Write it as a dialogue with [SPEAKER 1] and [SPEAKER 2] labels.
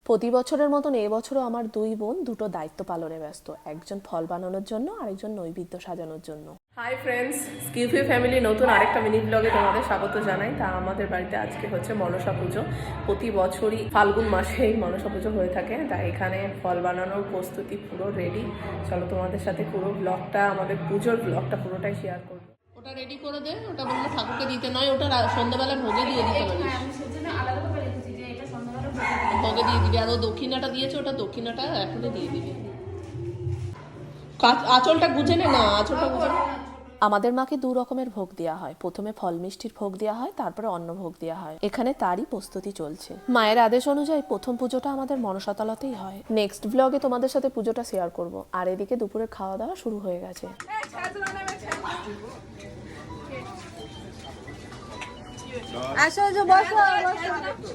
[SPEAKER 1] প্রতি বছরের মতন এবছরও আমার দুই বোন দুটো দায়িত্ব পালনে ব্যস্ত, একজন ফল বানানোর জন্য আরেকজন নৈবেদ্য সাজানোর জন্য। হাই ফ্রেন্ডস, স্কিউফি ফ্যামিলি নতুন আরেকটা মিনি ব্লগে তোমাদের স্বাগত জানাই। তা আমাদের বাড়িতে আজকে হচ্ছে মনসা পুজো। প্রতি বছরই ফাল্গুন মাসেই মনসা পুজো হয়ে থাকে। তা এখানে ফল বানানোর প্রস্তুতি পুরো রেডি। চলো তোমাদের সাথে পুরো ব্লগটা, আমাদের পুজোর ব্লগটা পুরোটাই শেয়ার করবো। ওটা রেডি করে দে, ওটা বললো ঠাকুরকে দিতে নয়, ওটা সন্ধ্যাবেলা ভোগে দিয়ে দিতে পারিস। ভোগে দিয়ে দিবি। আর ও দক্ষিণাটা দিয়েছে, ওটা দক্ষিণাটা এখনই দিয়ে দিবি। আঁচলটা গুজে নে না, আঁচলটা গুজে। আমাদের মাকে দু রকমের ভোগ দেওয়া হয়। প্রথমে ফল মিষ্টির ভোগ দেওয়া হয়, তারপরে অন্ন ভোগ দেওয়া হয়। এখানে তারই প্রস্তুতি চলছে। মায়ের আদেশ অনুযায়ী প্রথম পুজোটা আমাদের মনসাতলাতেই হয়। নেক্সট ব্লগে তোমাদের সাথে পুজোটা শেয়ার করব। আর এদিকে দুপুরে খাওয়া দাওয়া শুরু হয়ে গেছে।